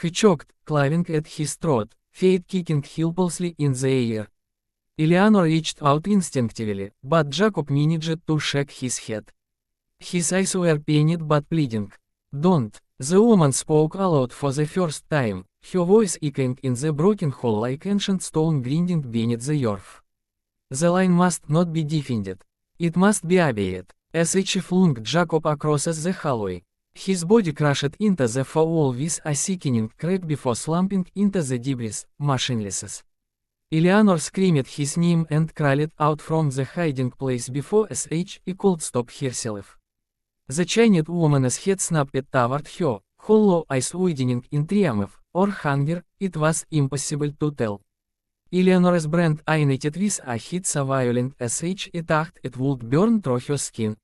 He choked, clawing at his throat, feet kicking helplessly in the air. Eleanor reached out instinctively, but Jacob managed to shake his head. His eyes were pained but pleading. "Don't." The woman spoke aloud for the first time, her voice echoing in the broken hall like ancient stone grinding beneath the earth. The line must not be defended. It must be obeyed. As she flung Jacob across the hallway, his body crashed into the wall with a sickening crack before slumping into the debris, motionless. Eleanor screamed his name and crawled out from the hiding place before she could stop herself. The chained woman's head snapped toward her, hollow eyes widening in triumph, or hunger, it was impossible to tell. Eleanor's brand ignited with a hit so violent as she thought it would burn through her skin.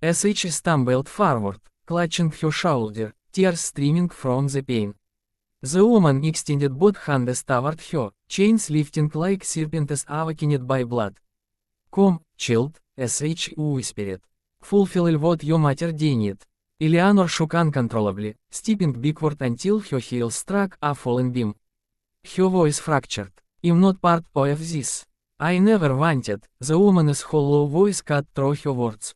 As she stumbled forward, clutching her shoulder, tears streaming from the pain. The woman extended both hands toward her, chains lifting like serpents awakened by blood. "Come, child," as she whispered. "Fulfill what your mother denied." Eleanor shook uncontrollably, stepping backward until her heels struck a fallen beam. Her voice fractured. "I'm not part of this. I never wanted," the woman's hollow voice cut through her words.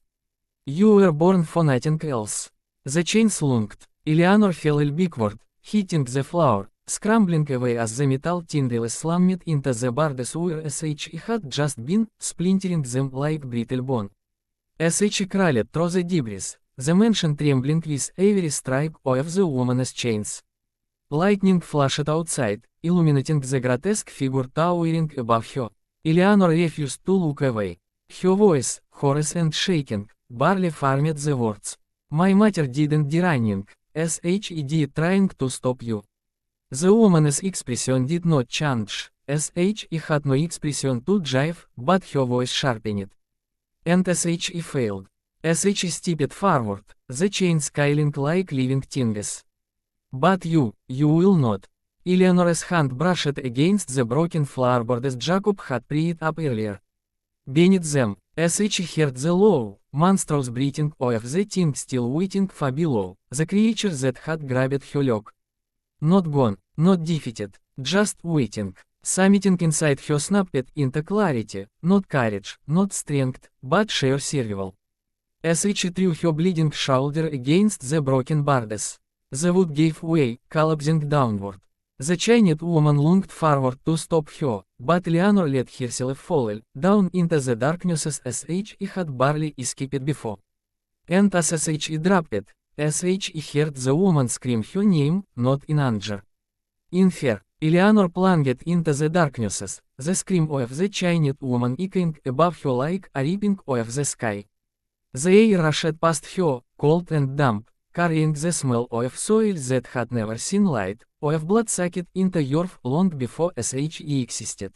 "You were born for nothing else." The chain slunked. Eleanor fell backward, hitting the floor, scrambling away as the metal tendrils slammed into the boards where she had just been, splintering them like brittle bone. As she crawled through the debris, the mansion trembling with every strike of the woman's chains. Lightning flashed outside, illuminating the grotesque figure towering above her. Eleanor refused to look away. Her voice, hoarse and shaking, barely formed the words. "My mother didn't die running, as she did trying to stop you." The woman's expression did not change, as she had no expression to jive, but her voice sharpened. And as she failed. As she stepped forward, the chains scaling like living things. "But you will not." Eleanor's hand brushed against the broken floorboards Jacob had pried up earlier. Beneath them, as she heard the low, monstrous breathing of the thing still waiting for below, the creature that had grabbed her leg. Not gone, not defeated, just waiting. Something inside her snapped into clarity, not courage, not strength, but sheer survival. As she threw her bleeding shoulder against the broken boards, the wood gave way, collapsing downward. The chained woman lunged forward to stop her, but Eleanor let herself fall down into the darkness as she had barely escaped before. And as she dropped, as she heard the woman scream her name, not in anger. In fear, Eleanor plunged into the darknesses, the scream of the chained woman echoing above her like a ripping of the sky. The air rushed past her, cold and damp, carrying the smell of soil that had never seen light, of blood sucked into earth long before she existed.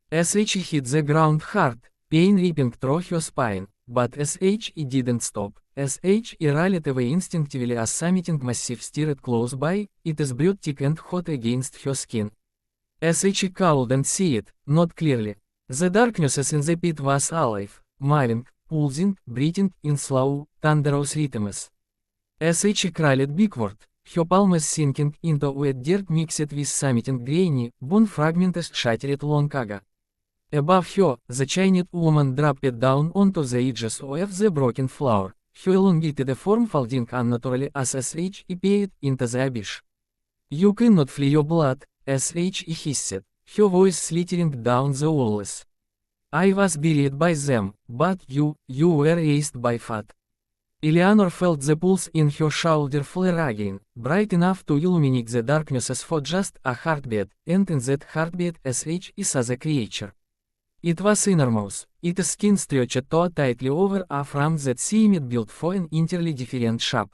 As she hit the ground hard, pain ripping through her spine, but she didn't stop. As she rallied away instinctively as something massive stirred close by, its blood thick and hot against her skin. As she couldn't see it, not clearly. The darkness in the pit was alive, moving, pulsing, breathing in slow, thunderous rhythms. As she crawled backward, her palms sinking into wet dirt mixed with something grainy, bone fragments shattered long ago. Above her, the chained woman dropped down onto the edges of the broken floor, her elongated form folding unnaturally as she peered into the abyss. "You cannot flee your blood," as she hissed, her voice slithering down the walls. "I was buried by them, but you were raised by fate." Eleanor felt the pulse in her shoulder flare again, bright enough to illuminate the darknesses for just a heartbeat, and in that heartbeat she saw the creature. It was enormous, its skin stretched too tightly over a frame that seemed built for an entirely different shape.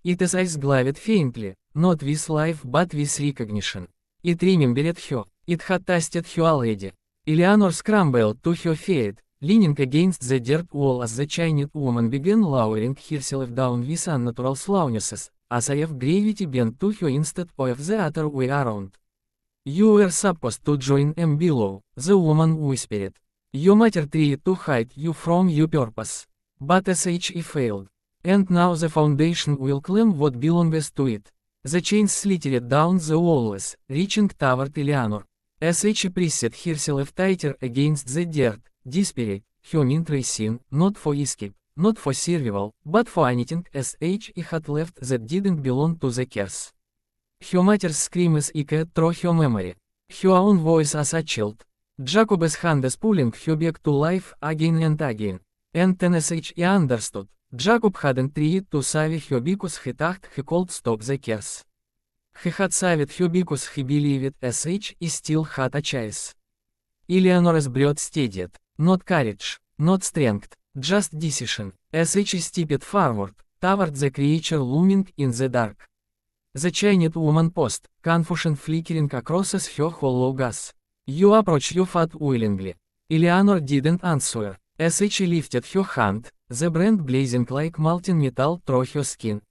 Its eyes glowed faintly, not with life but with recognition. It remembered her, it had tasted her already. Eleanor scrambled to her feet, leaning against the dirt wall as the chained woman began lowering herself down with unnatural slowness, as if gravity bent to her instead of the other way around. "You were supposed to join them below," the woman whispered. Your matter tried to hide you from your purpose. But she failed. And now the foundation will claim what belongs to it. The chains slithered down the walls, reaching toward Eleanor. She pressed herself tighter against the dirt, desperate, her mind racing, not for escape, not for survival, but for anything she had left that didn't belong to the curse. Her mother's screams echoed through her memory. Her own voice as a child. Jacob's hands pulling her back to life again and again. And then she understood. Jacob hadn't tried to save her because he thought he could stop the curse. He had saved her because he believed she still had a choice. Eleanor's breath steadied. Not courage, not strength, just decision. She stepped forward, toward the creature looming in the dark. The chained woman paused, confusion flickering across her hollow gaze. You approach your fat willingly. Eleanor didn't answer. She lifted her hand, the brand blazing like molten metal through her skin.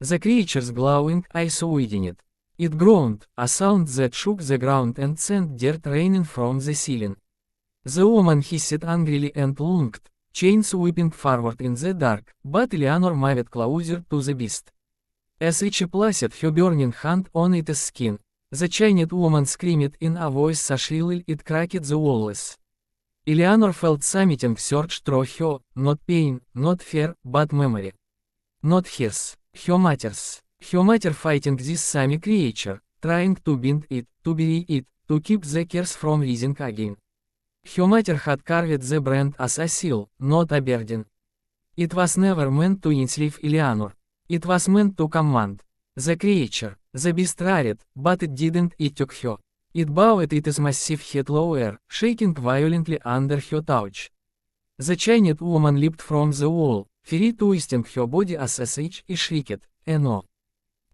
The creature's glowing eyes widened. It groaned, a sound that shook the ground and sent dirt raining from the ceiling. The woman hissed angrily and lunged, chains whipping forward in the dark, but Eleanor moved closer to the beast. She placed her burning hand on its skin. The chained woman screamed in a voice so shrill it cracked the walls. Eleanor felt something surge through her, not pain, not fear, but memory. Not hers, her mother's. Her mother fighting this same creature, trying to bind it, to bury it, to keep the curse from rising again. Her mother had carved the brand as a seal, not a burden. It was never meant to enslave Eleanor. It was meant to command. The creature, the beast roared, but it didn't. It took her. It bowed its massive head lower, shaking violently under her touch. The chained woman leaped from the wall, free twisting her body as she shrieked, "No!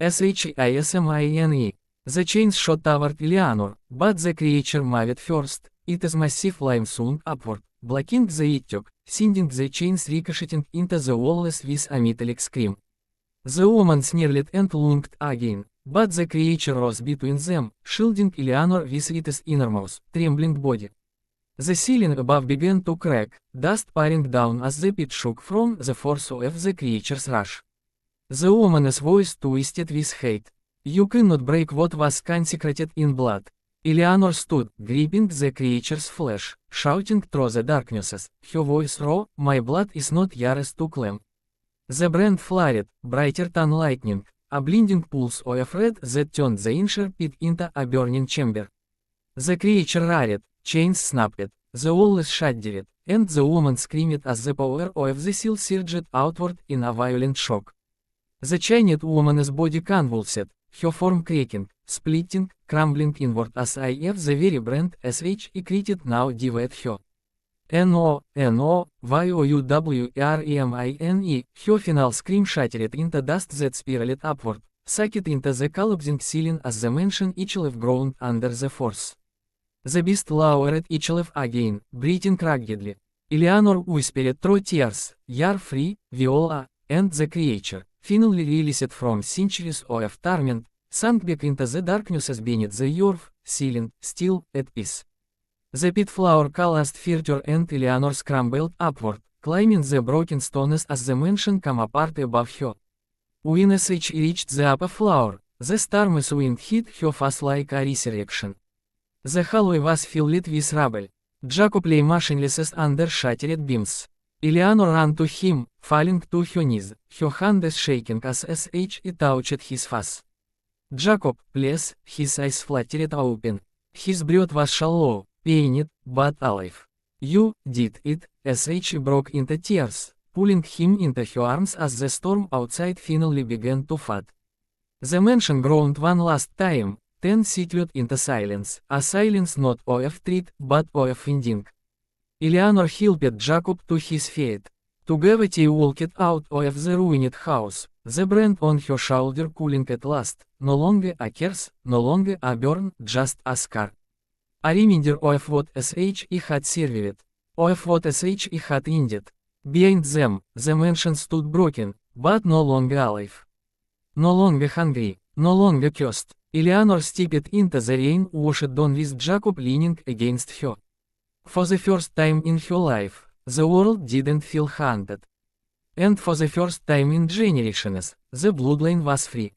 Shismine!" The chains shot toward Eleanor, but the creature moved first, its massive limb swung upward, blocking the attack, sending the chains ricocheting into the walls with a metallic scream. The woman snarled and lunged again, but the creature rose between them, shielding Eleanor with its innermost, trembling body. The ceiling above began to crack, dust pouring down as the pit shook from the force of the creature's rush. The woman's voice twisted with hate. You cannot break what was consecrated in blood. Eleanor stood, gripping the creature's flesh, shouting through the darknesses, her voice raw, "My blood is not yours to claim." The brand flared, brighter than lightning, a blinding pulse of red that turned the inner pit into a burning chamber. The creature roared, chains snapped, the walls shuddered, and the woman screamed as the power of the seal surged outward in a violent shock. The chained woman's body convulsed, her form cracking, splitting, crumbling inward as if the very brand created now devoured her. N-O-N-O-Y-O-U-W-E-R-E-M-I-N-E, her final scream shattered into dust that spiraled upward, sucked into the collapsing ceiling as the mansion itself groaned under the force. The beast lowered itself again, breathing raggedly. Eleanor whispered through tears, "You're free, Viola," and the creature, finally released from centuries of torment, sank back into the darkness beneath the earth, ceiling, still, at peace. The pit floor collapsed further and Eleanor scrambled upward, climbing the broken stones as the mansion came apart above her. When she reached the upper floor, the storm's wind hit her face like a resurrection. The hallway was filled with rubble. Jacob lay motionless under shattered beams. Eleanor ran to him, falling to her knees, her hands shaking as she touched his face. "Jacob, please," his eyes fluttered open. His breath was shallow, pained, but alive. "You did it," she broke into tears, pulling him into her arms as the storm outside finally began to fade. The mansion groaned one last time, then settled into silence, a silence not of dread, but of ending. Eleanor helped Jacob to his feet. Together they walked out of the ruined house, the brand on her shoulder cooling at last, no longer a curse, no longer a burn, just a scar. A reminder of what she had survived, of what she had ended. Behind them, the mansion stood broken, but no longer alive. No longer hungry, no longer cursed. Eleanor stepped into the rain washed dawn with Jacob leaning against her. For the first time in her life, the world didn't feel haunted. And for the first time in generations, the bloodline was free.